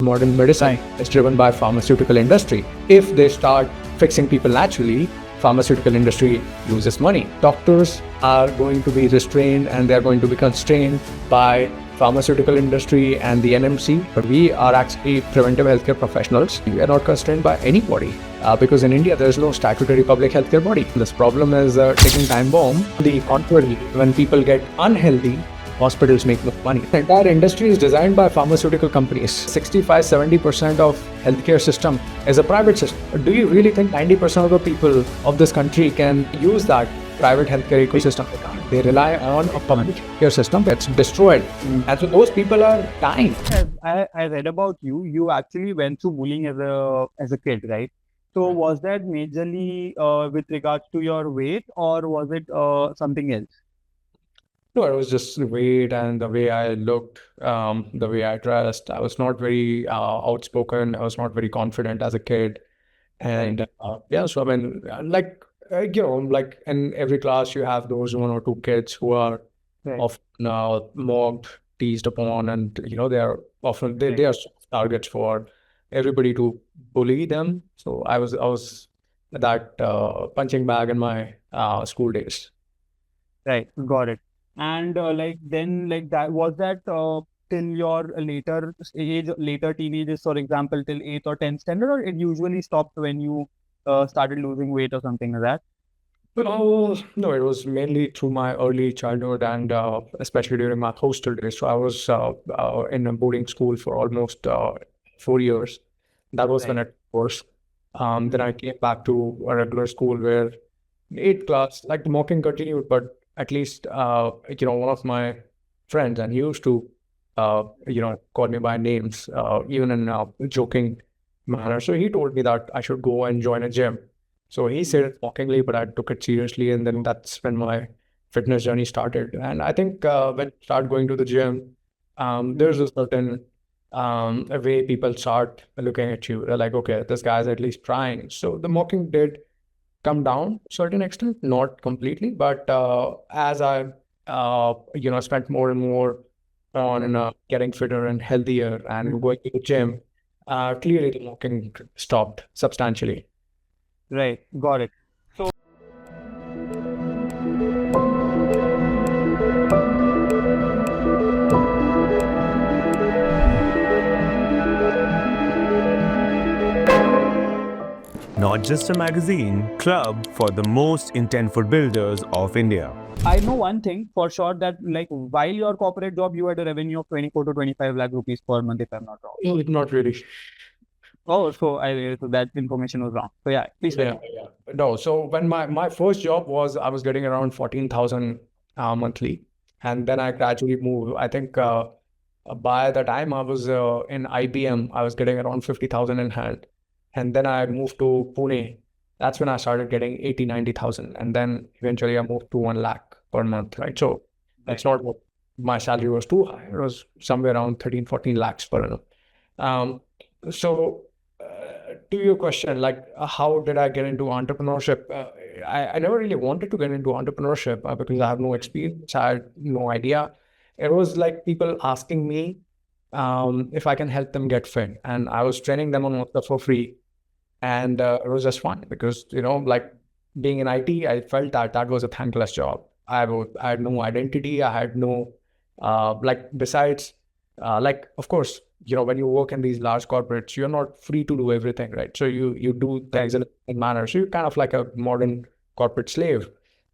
Modern medicine is driven by pharmaceutical industry. If they start fixing people naturally, pharmaceutical industry loses money. Doctors are going to be restrained and they're going to be constrained by pharmaceutical industry and the NMC. But we are actually preventive healthcare professionals. We are not constrained by anybody because in India, there is no statutory public healthcare body. This problem is ticking time bomb. The contrary, when people get unhealthy, hospitals make no money. The entire industry is designed by pharmaceutical companies. 65-70% of healthcare system is a private system. Do you really think 90% of the people of this country can use that private healthcare ecosystem? They rely on a public healthcare system that's destroyed. And so those people are dying. I read about you. You actually went through bullying as a kid, right? So was that majorly with regards to your weight, or was it something else? No, it was just the weight and the way I looked, the way I dressed. I was not very outspoken. I was not very confident as a kid. And yeah, so I mean, like in every class, you have those one or two kids who are often mocked, teased upon, and they are often they are targets for everybody to bully them. So I was that punching bag in my school days. Right, got it. And that was that till your later age, later teenagers, for example, till 8th or 10th standard, or it usually stopped when you started losing weight or something like that? No, it was mainly through my early childhood and especially during my hostel days. So I was in a boarding school for almost 4 years. That was when it was. Then I came back to a regular school where in 8th class, like the mocking continued, but at least, one of my friends, and he used to, call me by names, even in a joking manner. So he told me that I should go and join a gym. So he said it mockingly, but I took it seriously. And then that's when my fitness journey started. And I think when you start going to the gym, there's a certain a way people start looking at you. They're like, okay, this guy's at least trying. So the mocking did come down to a certain extent, not completely, but as I spent more and more on getting fitter and healthier and going to the gym, clearly the mocking stopped substantially. Right, got it. So not just a magazine, club for the most intentful builders of India. I know one thing for sure, that like while your corporate job, you had a revenue of 24 to 25 lakh rupees per month, if I'm not wrong. No, not really. Oh, so that information was wrong. So yeah, please. Yeah. No, so when my first job was, I was getting around 14,000 monthly, and then I gradually moved. I think by the time I was in IBM, I was getting around 50,000 in hand. And then I moved to Pune. That's when I started getting 80, 90,000. And then eventually I moved to 1 lakh per month, right? So it's not what my salary was too high. It was somewhere around 13, 14 lakhs per annum. So to your question, like how did I get into entrepreneurship? I never really wanted to get into entrepreneurship because I have no experience. I had no idea. It was like people asking me if I can help them get fit. And I was training them on WhatsApp for free. And it was just fun because, like being in IT, I felt that was a thankless job. I had no identity. I had no, besides, of course, when you work in these large corporates, you're not free to do everything, right? So you do things in a manner. So you're kind of like a modern corporate slave.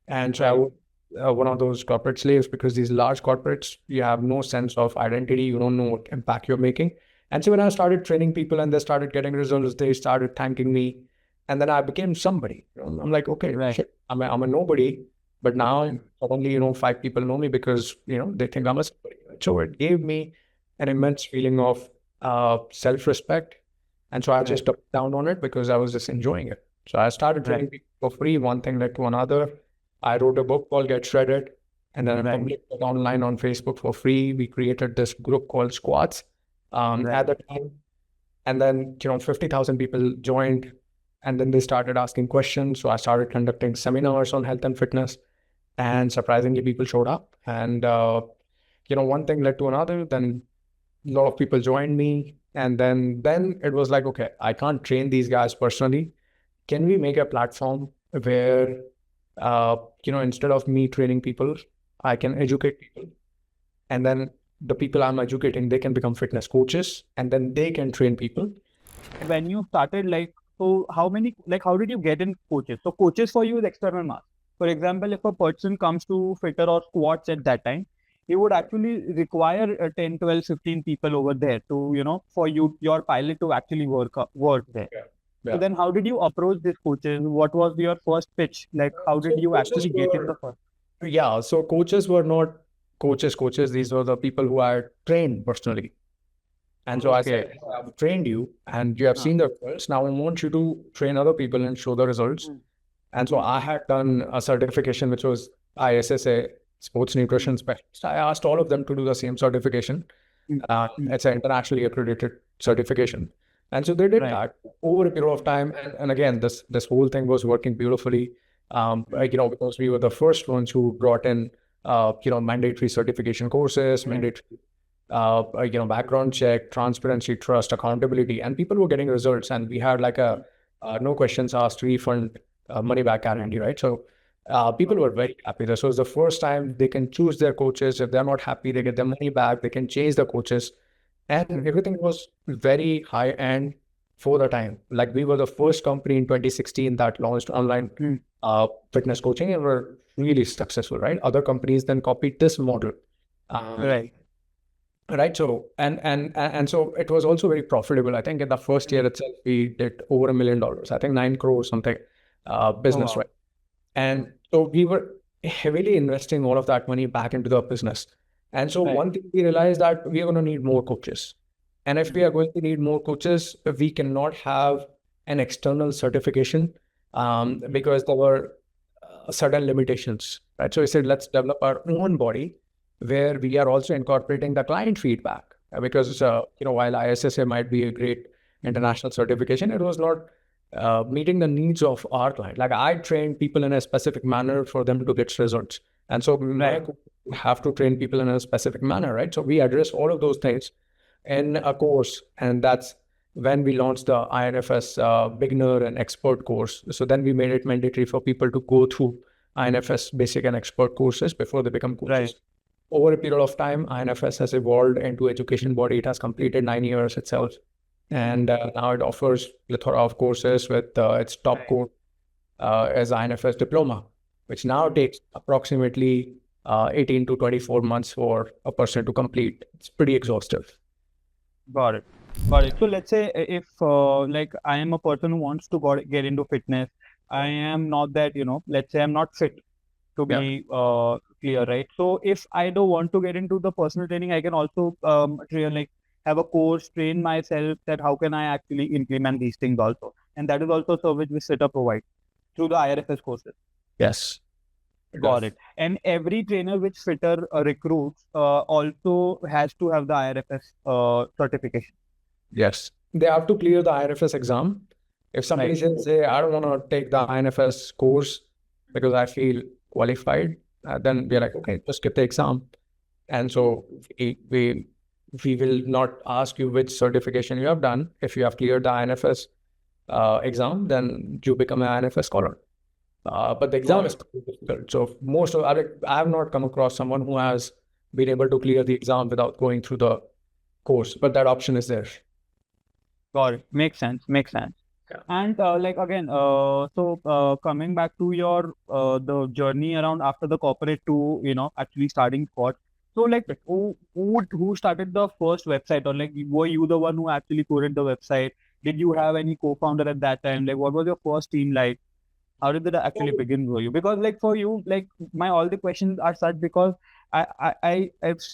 And so I was one of those corporate slaves because these large corporates, you have no sense of identity. You don't know what impact you're making. And so when I started training people and they started getting results, they started thanking me. And then I became somebody. I'm like, okay, shit, I'm a nobody. But now suddenly, 5 people know me because, they think I'm a somebody. So it gave me an immense feeling of self-respect. And so I just doubled down on it because I was just enjoying it. So I started training people for free. One thing led to another. I wrote a book called Get Shredded. And then I published it online on Facebook for free. We created this group called Squats at the time. And then, 50,000 people joined. And then they started asking questions. So I started conducting seminars on health and fitness. And surprisingly, people showed up. And, one thing led to another. Then a lot of people joined me. And then it was like, okay, I can't train these guys personally. Can we make a platform where, instead of me training people, I can educate people, and then the people I'm educating, they can become fitness coaches, and then they can train people. When you started, like, so how did you get in coaches? So coaches for you is external mass. For example, if a person comes to Fittr or squats at that time, he would actually require 10, 12, 15 people over there to, for your pilot to actually work there. Yeah. So Yeah. then how did you approach these coaches? What was your first pitch? Like, how did So you coaches actually get in the were, first? yeah, so coaches were not coaches. These were the people who I trained personally. And so I said, Okay. I've trained you and you have seen the results. Now I want you to train other people and show the results. And so I had done a certification, which was ISSA, Sports Nutrition Specialist. I asked all of them to do the same certification. It's an internationally accredited certification. And so they did Right. that over a period of time. And again, this whole thing was working beautifully, because we were the first ones who brought in, mandatory certification courses, mandatory, background check, transparency, trust, accountability, and people were getting results. And we had like a no questions asked refund, money back guarantee, right? So people were very happy. This was the first time they can choose their coaches. If they're not happy, they get their money back. They can change the coaches, and everything was very high end for the time. Like we were the first company in 2016 that launched online fitness coaching, and were really successful, right? Other companies then copied this model. Right. Right. So and so it was also very profitable. I think in the first year itself, we did over $1 million. I think 9 crores something business, wow. right? And so we were heavily investing all of that money back into the business. And so Right. one thing we realized that we are going to need more coaches. And if we are going to need more coaches, we cannot have an external certification because there were certain limitations, right? So we said, let's develop our own body where we are also incorporating the client feedback because, while ISSA might be a great international certification, it was not meeting the needs of our client. Like I train people in a specific manner for them to get results. And so my coach have to train people in a specific manner, right? So we address all of those things in a course. And that's when we launched the INFS beginner and expert course. So then we made it mandatory for people to go through INFS basic and expert courses before they become coaches. Right. Over a period of time, INFS has evolved into education body. It has completed 9 years itself. And now it offers plethora of courses with its top course as INFS diploma, which now takes approximately 18 to 24 months for a person to complete. It's pretty exhaustive. Got it. So let's say if like I am a person who wants to get into fitness, I am not that, let's say I'm not fit to be clear, right? So if I don't want to get into the personal training, I can also like have a course, train myself that how can I actually implement these things also. And that is also a service which Fittr provides through the IRFS courses. Yes. Got it. And every trainer which Fittr recruits also has to have the IRFS certification. Yes. They have to clear the IRFS exam. If somebody says, hey, I don't want to take the INFS course because I feel qualified, then we're like, okay, just get the exam. And so we will not ask you which certification you have done. If you have cleared the INFS exam, then you become an INFS scholar. But the exam is difficult. So I have not come across someone who has been able to clear the exam without going through the course, but that option is there. Got it. Makes sense. Yeah. And like again, coming back to your the journey around after the corporate to actually starting squat. So like who started the first website, or like were you the one who actually coded the website? Did you have any co-founder at that time? Like what was your first team like? How did that actually begin for you? Because like for you, like my all the questions are such because I've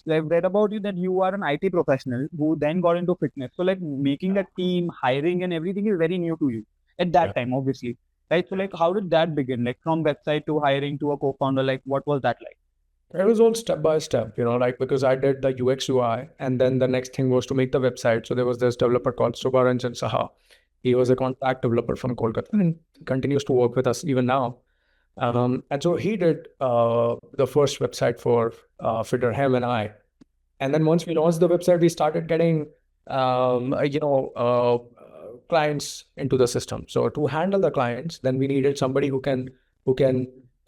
read about you that you are an IT professional who then got into fitness. So like making a team, hiring and everything is very new to you at that time, obviously. Right. So like how did that begin? Like from website to hiring to a co-founder, like what was that like? It was all step by step, like because I did the UX UI, and then the next thing was to make the website. So there was this developer called Subaranjan Saha. He was a contract developer from Kolkata and continues to work with us even now. And so he did the first website for Fittr, him and I. And then once we launched the website, we started getting clients into the system. So to handle the clients, then we needed somebody who can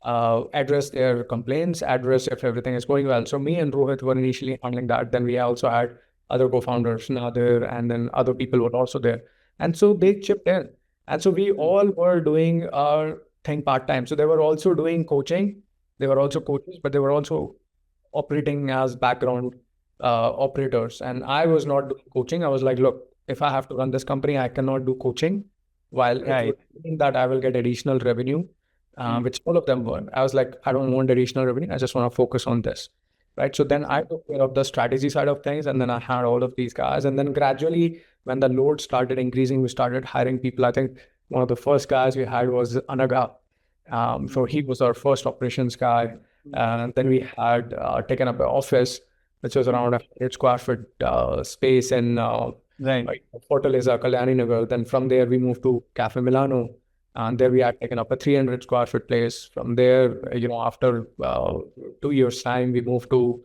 address their complaints, address if everything is going well. So me and Rohit were initially handling that. Then we also had other co-founders, Nadir, and then other people were also there. And so they chipped in. And so we all were doing our thing part-time. So they were also doing coaching. They were also coaches, but they were also operating as background operators. And I was not doing coaching. I was like, look, if I have to run this company, I cannot do coaching while it Right. would mean that I will get additional revenue, which all of them were. I was like, I don't want additional revenue. I just want to focus on this. Right. So then I took care of the strategy side of things. And then I had all of these guys. And then gradually, when the load started increasing, we started hiring people. I think one of the first guys we had was Anaga. So he was our first operations guy. And then we had taken up an office, which was around 100 square foot space in Right. Fortaleza, Kalyani Nagar. Then from there, we moved to Cafe Milano. And there we had taken up a 300 square foot place. From there, after 2 years' time, we moved to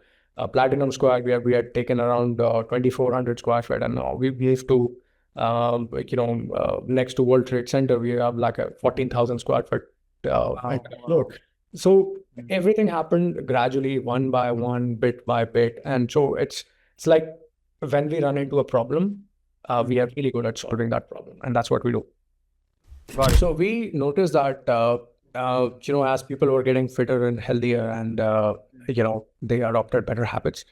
Platinum Square, where we had taken around 2,400 square feet. And we moved to, next to World Trade Center, we have like a 14,000 square foot entire floor. So everything happened gradually, one by one, bit by bit. And so it's like when we run into a problem, we are really good at solving that problem. And that's what we do. Got it. So we noticed that, as people were getting fitter and healthier and, they adopted better habits,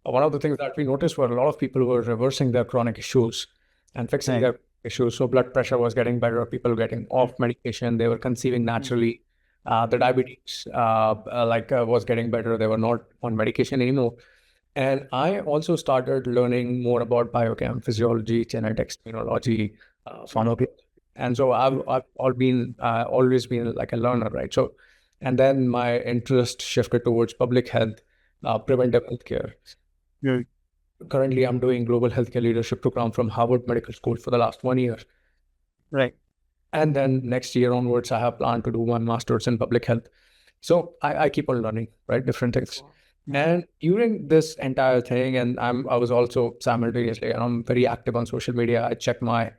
one of the things that we noticed were a lot of people were reversing their chronic issues and fixing Right. their issues. So blood pressure was getting better, people getting off medication, they were conceiving naturally. The diabetes was getting better. They were not on medication anymore. And I also started learning more about biochem, physiology, genetics, immunology, pharmacology. And so I've always been like a learner, right? So, and then my interest shifted towards public health, preventive healthcare. Yeah. Currently, I'm doing global healthcare leadership program from Harvard Medical School for the last 1 year. Right. And then next year onwards, I have planned to do one master's in public health. So I keep on learning, right? Different things. And during this entire thing, and I was also simultaneously, and I'm very active on social media. I check my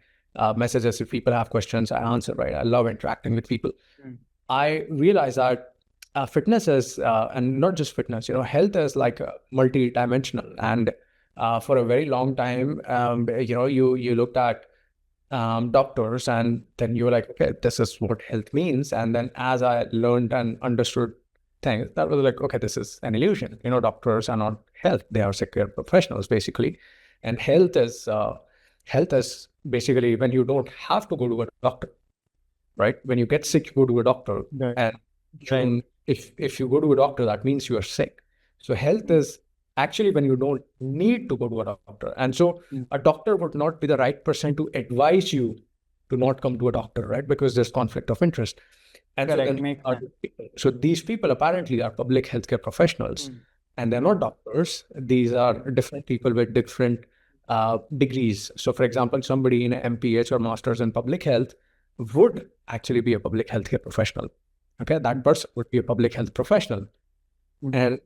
messages. If people have questions, I answer, right? I love interacting with people. I realize that fitness is, and not just fitness, health is like multi-dimensional. And for a very long time, you looked at doctors, and then you were like, okay, this is what health means. And then as I learned and understood things, that was like, okay, this is an illusion. Doctors are not health; they are sick care professionals, basically. And health is basically when you don't have to go to a doctor, right? When you get sick, you go to a doctor, Right. and if you go to a doctor, that means you are sick. So health is actually when you don't need to go to a doctor. And so a doctor would not be the right person to advise you to not come to a doctor, right? Because there's conflict of interest. And so Correct. then Makes sense. so these people apparently are public healthcare professionals, and they're not doctors. These are different people with different degrees. So for example, somebody in an MPH or master's in public health would actually be a public healthcare professional. Okay, that person would be a public health professional. And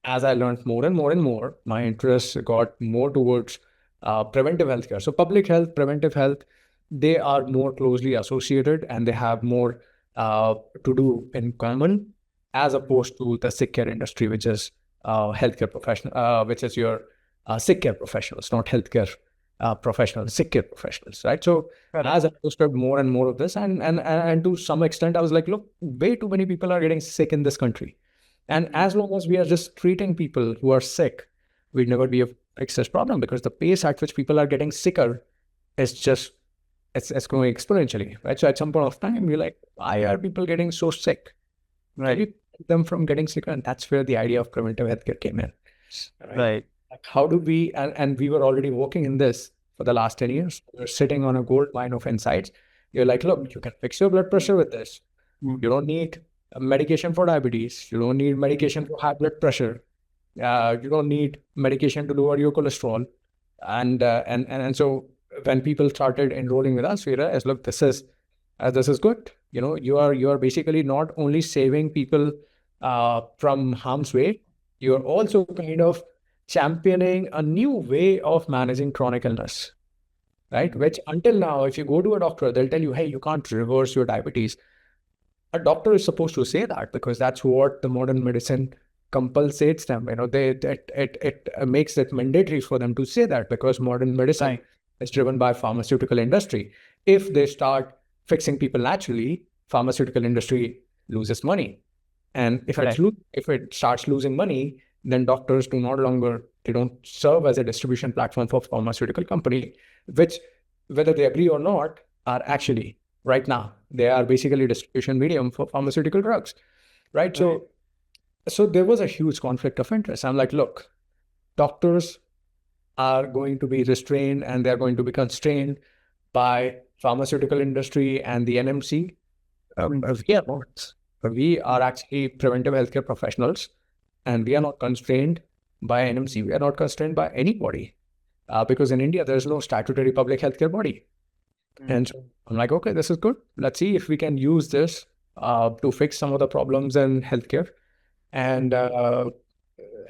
as I learned more and more and more, my interest got more towards preventive healthcare. So public health, preventive health, they are more closely associated, and they have more to do in common, as opposed to the sick care industry, which is healthcare professional, which is your sick care professionals, not healthcare professionals, sick care professionals, right? So Correct. as I understood more and more of this, and to some extent, I was like, look, way too many people are getting sick in this country. And as long as we are just treating people who are sick, we'd never be a fix this problem, because the pace at which people are getting sicker is just, it's going exponentially, right? So at some point of time, you're like, why are people getting so sick? Can Right. we prevent them from getting sicker? And that's where the idea of preventive healthcare came in. Right. Like, how do we, and we were already working in this for the last 10 years. We're sitting on a gold mine of insights. You're like, look, you can fix your blood pressure with this. You don't need medication for diabetes. You don't need medication for high blood pressure. You don't need medication to lower your cholesterol. And so when people started enrolling with us, we realized, look, this is good. You are basically not only saving people from harm's way, you are also kind of championing a new way of managing chronic illness, right? Which until now, if you go to a doctor, they'll tell you, hey, you can't reverse your diabetes. A doctor is supposed to say that because that's what the modern medicine compensates them. It makes it mandatory for them to say that because modern medicine is driven by pharmaceutical industry. If they start fixing people naturally, pharmaceutical industry loses money. And if it starts losing money, then doctors they don't serve as a distribution platform for pharmaceutical company, which, whether they agree or not, are actually right now. They are basically distribution medium for pharmaceutical drugs, right? So there was a huge conflict of interest. I'm like, look, doctors are going to be restrained and they're going to be constrained by pharmaceutical industry and the NMC. We are actually preventive healthcare professionals, and we are not constrained by NMC. We are not constrained by anybody because in India, there's no statutory public healthcare body. And so I'm like, okay, this is good. Let's see if we can use this to fix some of the problems in healthcare. And I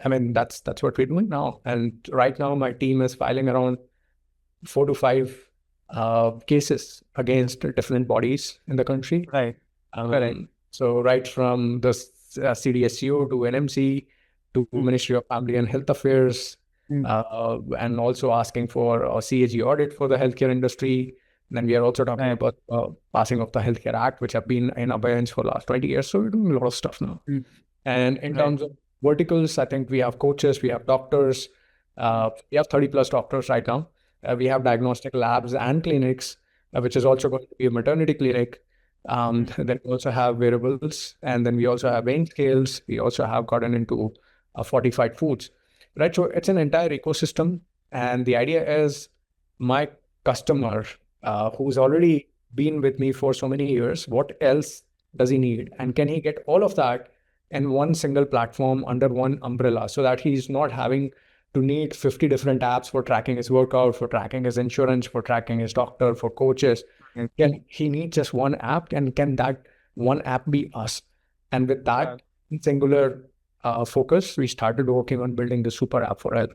mean, that's what we're doing now. And right now, my team is filing around 4 to 5 cases against different bodies in the country. Right. So right from the CDSCO to NMC to Ministry of Family and Health Affairs, and also asking for a CAG audit for the healthcare industry. Then we are also talking about passing of the Healthcare Act, which have been in abeyance for the last 20 years. So we're doing a lot of stuff now. And in terms of verticals, I think we have coaches, we have doctors, we have 30 plus doctors right now. We have diagnostic labs and clinics, which is also going to be a maternity clinic. Then we also have wearables, and then we also have weighing scales. We also have gotten into fortified foods, right? So it's an entire ecosystem. And the idea is my customer, who's already been with me for so many years, what else does he need? And can he get all of that in one single platform under one umbrella so that he's not having to need 50 different apps for tracking his workout, for tracking his insurance, for tracking his doctor, for coaches? Can he need just one app? And can that one app be us? And with that singular focus, we started working on building the super app for health.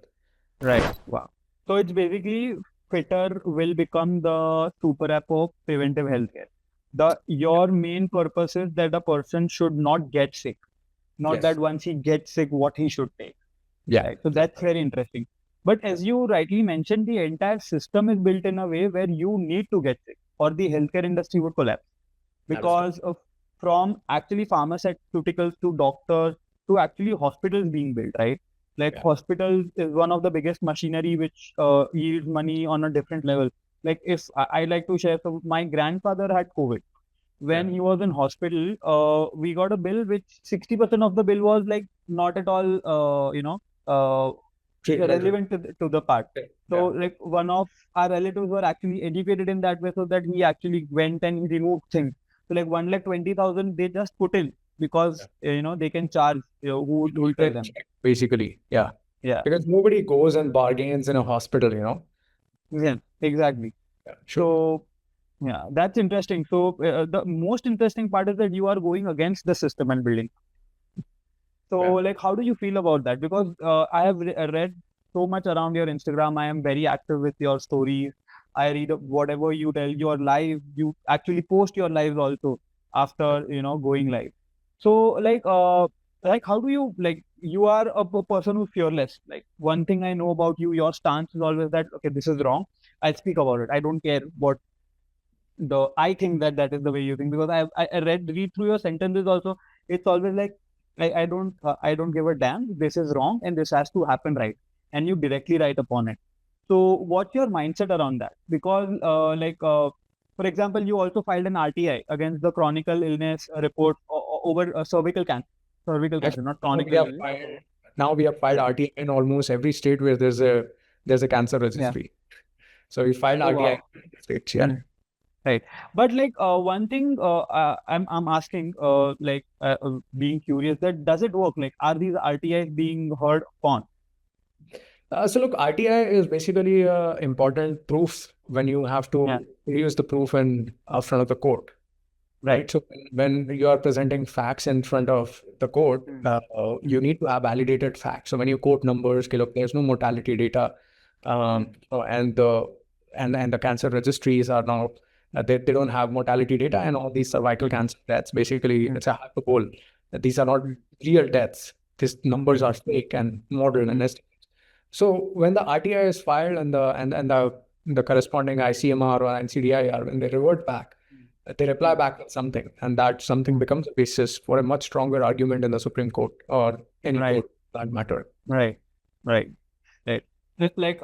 Right. Wow. So it's basically Fittr will become the super app of preventive healthcare. Your main purpose is that a person should not get sick, not that once he gets sick, what he should take. Right? So that's very interesting. But as you rightly mentioned, the entire system is built in a way where you need to get sick, or the healthcare industry would collapse because of from actually pharmaceuticals to doctors to actually hospitals being built, right? Like hospitals is one of the biggest machinery which yields money on a different level. Like if I like to share, so my grandfather had COVID. When he was in hospital, we got a bill which 60% of the bill was like not at all, relevant to the part. So like one of our relatives were actually educated in that way, so that he actually went and he removed things. So like 1,20,000 they just put in because they can charge who will pay them. Basically, because nobody goes and bargains in a hospital, Yeah, exactly. So yeah, that's interesting. So the most interesting part is that you are going against the system and building. So like, how do you feel about that? Because I have read so much around your Instagram. I am very active with your stories. I read whatever you tell, your live. You actually post your lives also after going live. So like how do you, like, you are a person who's fearless. Like, one thing I know about you, your stance is always that, okay, this is wrong, I'll speak about it. I don't care what I think that is the way you think, because I read through your sentences also. It's always like, I don't give a damn, this is wrong and this has to happen, right? And you directly write upon it. So what's your mindset around that? Because for example, you also filed an RTI against the chronic illness report over cervical cancer. Cervical cancer, not chronic illness. Now we have filed RTI in almost every state where there's a cancer registry. So we filed RTI in states, Right. But like one thing I'm asking, being curious, that does it work? Like, are these RTIs being heard upon? So look, RTI is basically important proof when you have to use the proof in front of the court. right? So when you are presenting facts in front of the court, you need to have validated facts. So when you quote numbers, okay, look, there's no mortality data, and the cancer registries are now they don't have mortality data, and all these cervical cancer deaths basically it's a hyperbole. These are not real deaths. These numbers are fake and modern and estimates. So when the RTI is filed and the corresponding ICMR or NCDIR, when they revert back, they reply back with something, and that something becomes a basis for a much stronger argument in the Supreme Court or any court for that matter. Right. It's like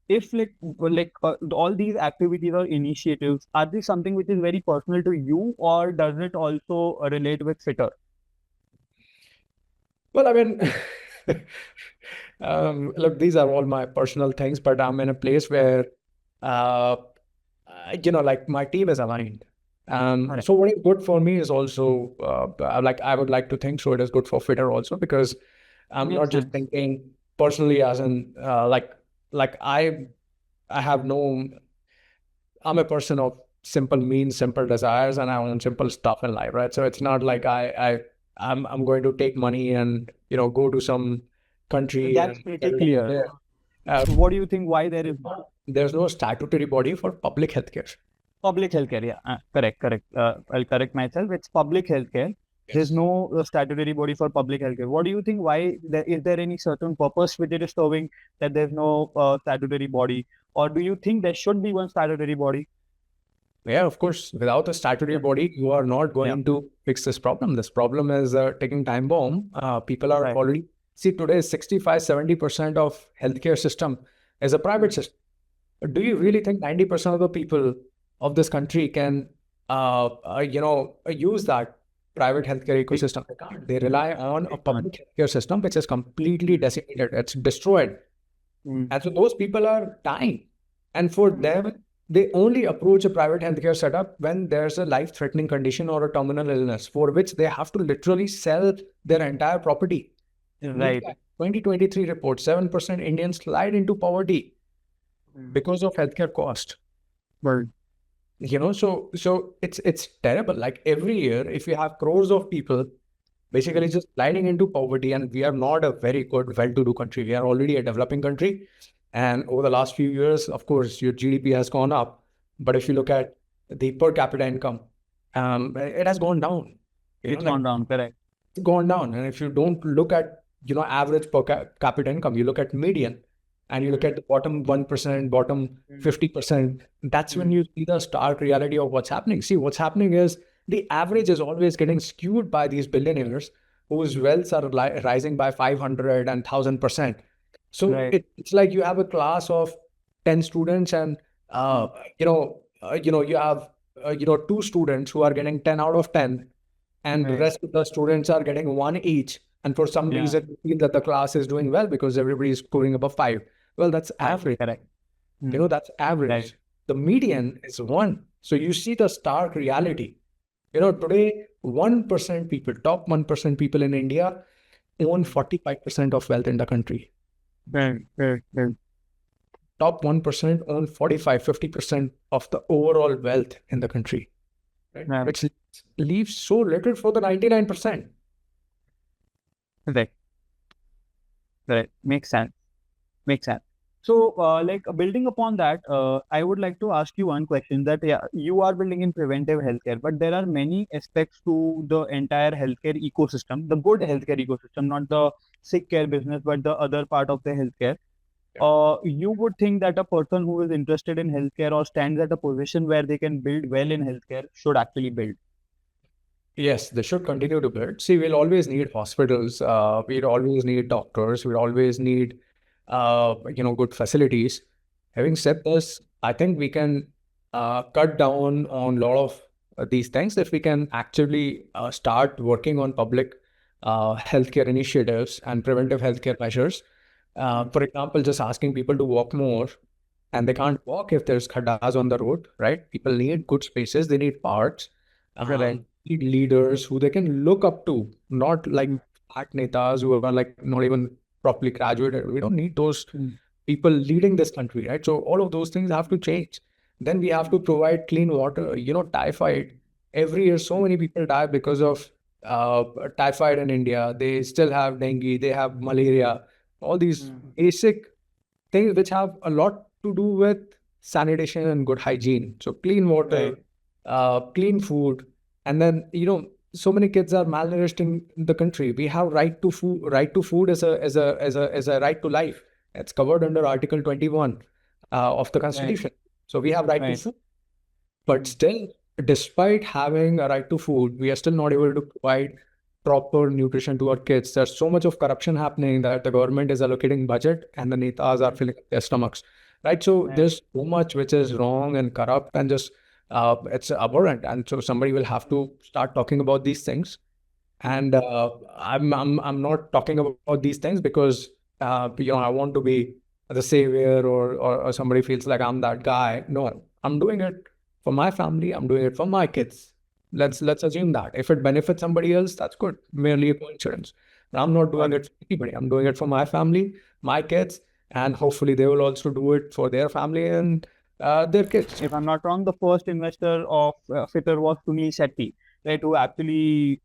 if all these activities or initiatives, are they something which is very personal to you, or does it also relate with Fittr? Well, I mean, look, these are all my personal things, but I'm in a place where, like my team is aligned. So what is good for me is also, I would like to think so it is good for Fittr also, because I'm not just thinking personally as in, I have no, I'm a person of simple means, simple desires, and I want simple stuff in life, right? So it's not like I'm going to take money and go to some country. That's pretty clear. What do you think? Why there's no statutory body for public healthcare? Public healthcare, yeah, correct. I'll correct myself. It's public healthcare. There's no statutory body for public healthcare. What do you think? Why is there any certain purpose which it is serving that there's no statutory body, or do you think there should be one statutory body? Yeah, of course. Without a statutory body, you are not going to fix this problem. This problem is a ticking time bomb. People are already, see, today 65-70% of healthcare system is a private system. Do you really think 90% of the people of this country can, use that private healthcare ecosystem? They can't. They rely on a public healthcare system which is completely decimated. It's destroyed. And so those people are dying. And for them, they only approach a private healthcare setup when there's a life-threatening condition or a terminal illness for which they have to literally sell their entire property. Right. 2023 report, 7% Indians slide into poverty because of healthcare cost. Right. So it's terrible. Like every year, if you have crores of people basically just sliding into poverty, and we are not a very good, well-to-do country. We are already a developing country. And over the last few years, of course, your GDP has gone up. But if you look at the per capita income, it has gone down. It's gone down, correct. It's gone down. And if you don't look at, average per capita income, you look at median, and you look at the bottom 1%, bottom 50%, that's when you see the stark reality of what's happening. See, what's happening is the average is always getting skewed by these billionaires whose wealths are rising by 500 and 1,000%. So it's like you have a class of 10 students and, you have, 2 students who are getting 10 out of 10, and the rest of the students are getting 1 each. And for some reason, you feel that the class is doing well because everybody is scoring above 5. Well, that's average. Correct. That's average. Right. The median is 1. So you see the stark reality. Today, 1% people, top 1% people in India own 45% of wealth in the country. Right. Top 1% own 50% of the overall wealth in the country. Right? Which leaves so little for the 99%. Right. Makes sense. So, building upon that, I would like to ask you one question that, you are building in preventive healthcare, but there are many aspects to the entire healthcare ecosystem, the good healthcare ecosystem, not the sick care business, but the other part of the healthcare. You would think that a person who is interested in healthcare or stands at a position where they can build well in healthcare should actually build. Yes, they should continue to build. See, we'll always need hospitals. We'll always need doctors. We'll always need good facilities. Having said this, I think we can cut down on a lot of these things if we can actually start working on public healthcare initiatives and preventive healthcare measures. For example, just asking people to walk more, and they can't walk if there's khaddas on the road, right? People need good spaces. They need parks. Need leaders who they can look up to, not like fat netas who are like not even properly graduated. We don't need those people leading this country, right? So all of those things have to change. Then we have to provide clean water. Typhoid every year so many people die because of typhoid in India. They still have dengue, they have malaria, all these basic things which have a lot to do with sanitation and good hygiene. So clean water, clean food, and then so many kids are malnourished in the country. We have right to food. Right to food is a right to life. It's covered under Article 21 of the Constitution. So we have right to food. But still, despite having a right to food, we are still not able to provide proper nutrition to our kids. There's so much of corruption happening that the government is allocating budget and the netas are filling up their stomachs, right? So there's so much which is wrong and corrupt and just it's abhorrent. And so somebody will have to start talking about these things. And I'm not talking about these things because I want to be the savior or somebody feels like I'm that guy. No, I'm doing it for my family. I'm doing it for my kids. Let's assume that if it benefits somebody else, that's good. Merely a coincidence. But I'm not doing it for anybody. I'm doing it for my family, my kids, and hopefully they will also do it for their family and their kids. If I'm not wrong, the first investor of Fittr was Sunil Shetty, right, who actually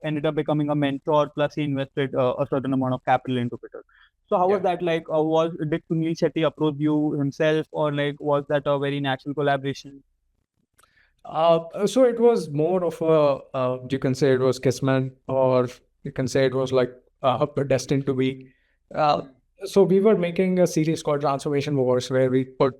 ended up becoming a mentor, plus he invested a certain amount of capital into Fittr. So how was that like? Did Sunil Shetty approach you himself, or like was that a very natural collaboration? So it was more of a, you can say it was kismet, or you can say it was like destined to be. So we were making a series called Transformation Wars, where we put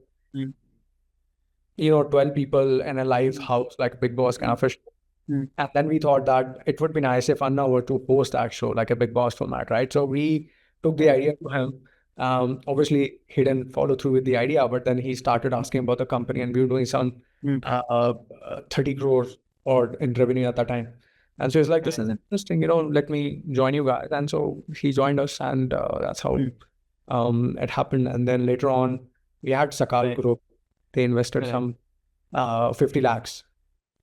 12 people in a live house, like a Big Boss kind of a show. And then we thought that it would be nice if Anna were to host that show, like a Big Boss format, right? So we took the idea to him. Obviously, he didn't follow through with the idea, but then he started asking about the company, and we were doing some 30 crores or in revenue at that time. And so he's like, this is interesting, let me join you guys. And so he joined us, and that's how it happened. And then later on, we had Sakal Group. They invested some 50 lakhs.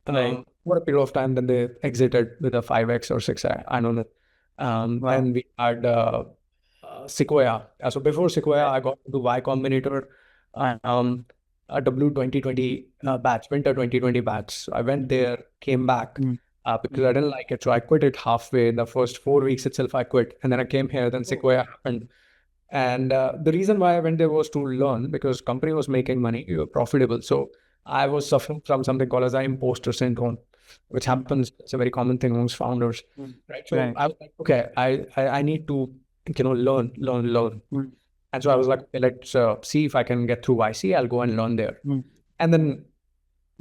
For a period of time, then they exited with a 5x or 6x, I don't know. And we had Sequoia. So before Sequoia, I got into Y Combinator, a W2020 batch, winter 2020 batch. So I went there, came back because I didn't like it. So I quit it halfway. In the first 4 weeks itself, I quit. And then I came here, then Sequoia happened. And the reason why I went there was to learn, because company was making money, you were profitable. So I was suffering from something called as imposter syndrome, which happens. It's a very common thing amongst founders, right? So I was like, okay, I need to, learn. And so I was like, okay, let's see if I can get through YC. I'll go and learn there. And then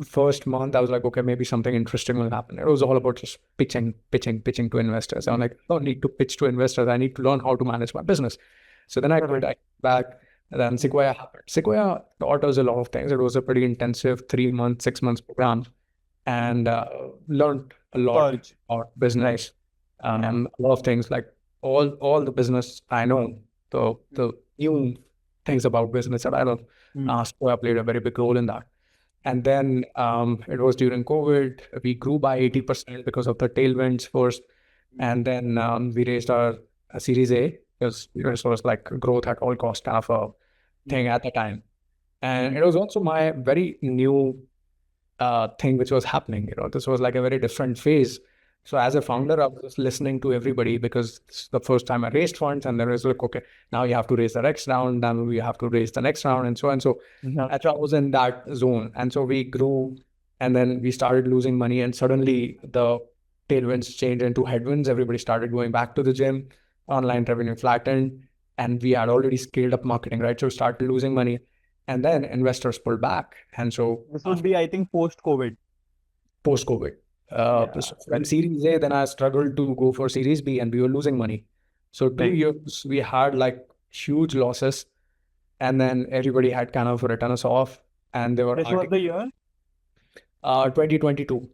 first month, I was like, okay, maybe something interesting will happen. It was all about just pitching to investors. I'm like, I don't need to pitch to investors. I need to learn how to manage my business. So then I quit, I back, and then Sequoia happened. Sequoia taught us a lot of things. It was a pretty intensive 3 months, 6 months program, and learned a lot about business. A lot of things, like all the business I know, the new things about business that I learned. Sequoia played a very big role in that. And then it was during COVID. We grew by 80% because of the tailwinds first, and then we raised our Series A. Because it was like growth at all cost kind of a thing at the time. And it was also my very new thing which was happening. This was like a very different phase. So as a founder, I was just listening to everybody, because it's the first time I raised funds, and there was like, okay, now you have to raise the next round, then we have to raise the next round, and so on. So I was in that zone. And so we grew, and then we started losing money, and suddenly the tailwinds changed into headwinds. Everybody started going back to the gym. Online revenue flattened, and we had already scaled up marketing, right? So we started losing money, and then investors pulled back. And so this would be, I think, post-COVID. When Series A, then I struggled to go for Series B, and we were losing money. So 2 years, we had like huge losses, and then everybody had kind of written us off, and they were. This was the year? 2022.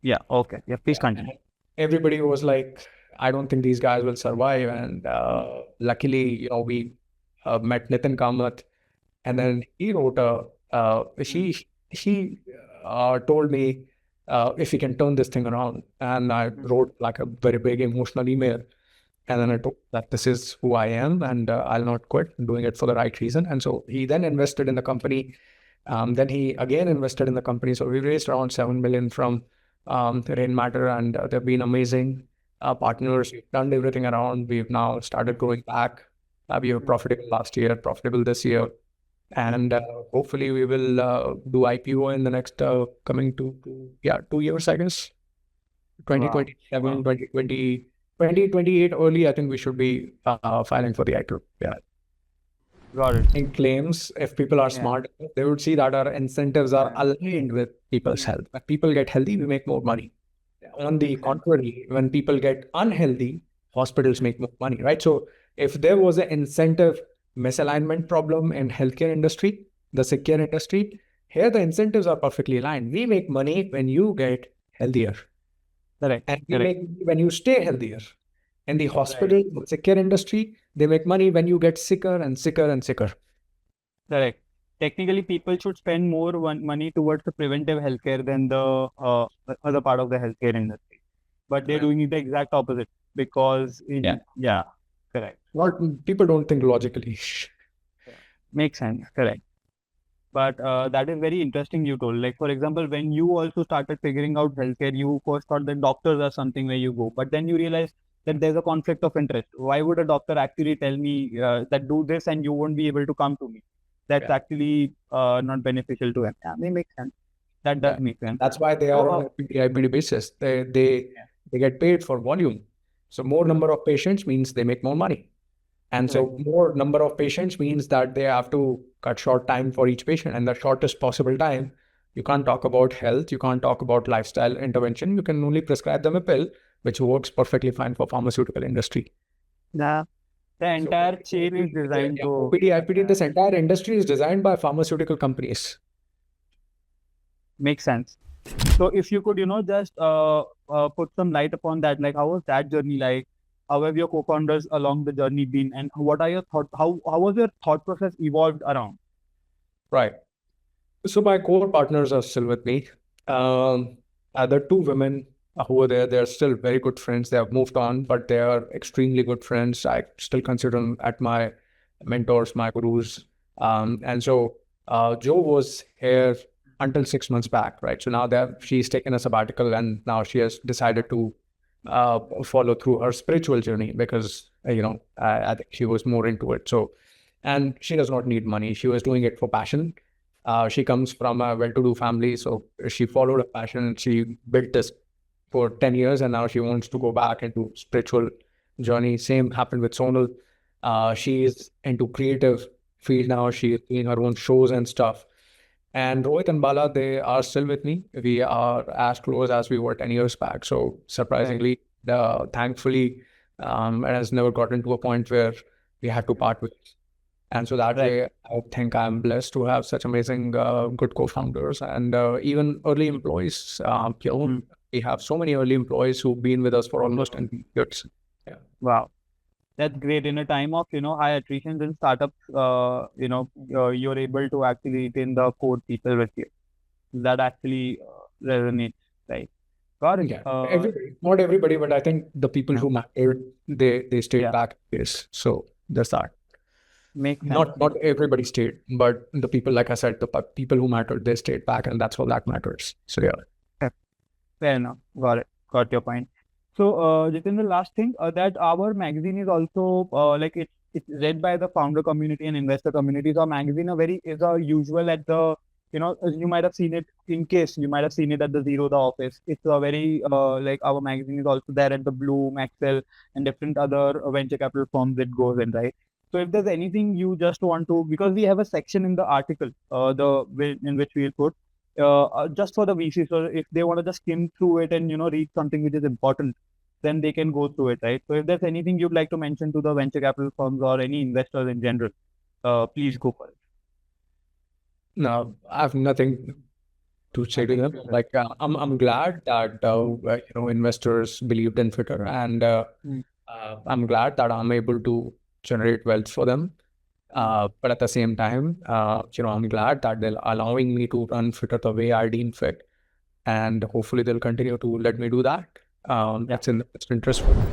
Yeah. Okay. Yeah. Please continue. Everybody was like, I don't think these guys will survive. And luckily, we met Nitin Kamath, and then he wrote she told me if we can turn this thing around. And I wrote like a very big emotional email. And then I told that this is who I am, and I'll not quit. I'm doing it for the right reason. And so he then invested in the company. Then he again invested in the company. So we raised around 7 million from Rain Matter, and they've been amazing partners. We've turned everything around. We've now started growing back. We were profitable last year, profitable this year, and hopefully we will do IPO in the next coming 2 years, I guess. 2027, 2020, 2028 early, I think we should be filing for the IPO. Yeah. Got it. In claims, if people are smart, they would see that our incentives are aligned with people's health. When people get healthy, we make more money. On the contrary, when people get unhealthy, hospitals make more money, right? So if there was an incentive misalignment problem in healthcare industry, the sick care industry, here the incentives are perfectly aligned. We make money when you get healthier. Correct. And we make money when you stay healthier. In the hospital, sick care industry, they make money when you get sicker and sicker and sicker. Correct. Technically, people should spend more money towards the preventive healthcare than the other part of the healthcare industry. But they're doing the exact opposite because, correct. People don't think logically. Makes sense. Correct. But that is very interesting you told. Like, for example, when you also started figuring out healthcare, you first thought that doctors are something where you go. But then you realize that there's a conflict of interest. Why would a doctor actually tell me that do this and you won't be able to come to me? That's actually not beneficial to him. Yeah, they make sense. That does make sense. That's why they are on a PDIPD basis. They get paid for volume. So more number of patients means they make more money. And so more number of patients means that they have to cut short time for each patient, and the shortest possible time. You can't talk about health. You can't talk about lifestyle intervention. You can only prescribe them a pill, which works perfectly fine for pharmaceutical industry. Yeah. The entire chain is designed to... OPD, IPD, this entire industry is designed by pharmaceutical companies. Makes sense. So if you could, just put some light upon that, like how was that journey like? How have your co-founders along the journey been, and what are your thoughts? How was your thought process evolved around? Right. So my core partners are still with me. The two women who were there, they're still very good friends. They have moved on, but they are extremely good friends. I still consider them at my mentors, my gurus. And so Jo was here until 6 months back, right? So now she's taken a sabbatical, and now she has decided to follow through her spiritual journey because, I think she was more into it. So, and she does not need money. She was doing it for passion. She comes from a well-to-do family. So she followed a passion. She built this for 10 years, and now she wants to go back into spiritual journey. Same happened with Sonal. She is into creative field now. She is doing her own shows and stuff. And Rohit and Bala, they are still with me. We are as close as we were 10 years back. So surprisingly, thankfully, it has never gotten to a point where we had to part with. And so that way, I think I'm blessed to have such amazing, good co-founders and even early employees. We have so many early employees who've been with us for almost 10 years. Yeah. Wow. That's great. In a time of, high attrition in startups, you're able to actually retain the core people with you. That actually resonates, right? Got it. Yeah. Not everybody, but I think the people who mattered, they stayed back. Yes. So that's that. Not everybody stayed, but the people, like I said, the people who mattered, they stayed back, and that's all that matters. So yeah. Fair enough. Got it. Got your point. So, Jitendra, last thing, that our magazine is also it's read by the founder community and investor community. So, our magazine is a usual at the, you might have seen it in case, you might have seen it at the Zero, the office. It's a very, our magazine is also there at the Bloom, Excel, and different other venture capital firms it goes in, right? So, if there's anything you just want to, because we have a section in the article, in which we'll put, just for the VC. So if they want to just skim through it and, read something which is important, then they can go through it, right? So if there's anything you'd like to mention to the venture capital firms or any investors in general, please go for it. No, I have nothing to say to them. Like, I'm glad that, investors believed in Fittr, and I'm glad that I'm able to generate wealth for them. But at the same time, I'm glad that they're allowing me to run Fittr the way I deem fit, and hopefully they'll continue to let me do that. That's in the best interest for them.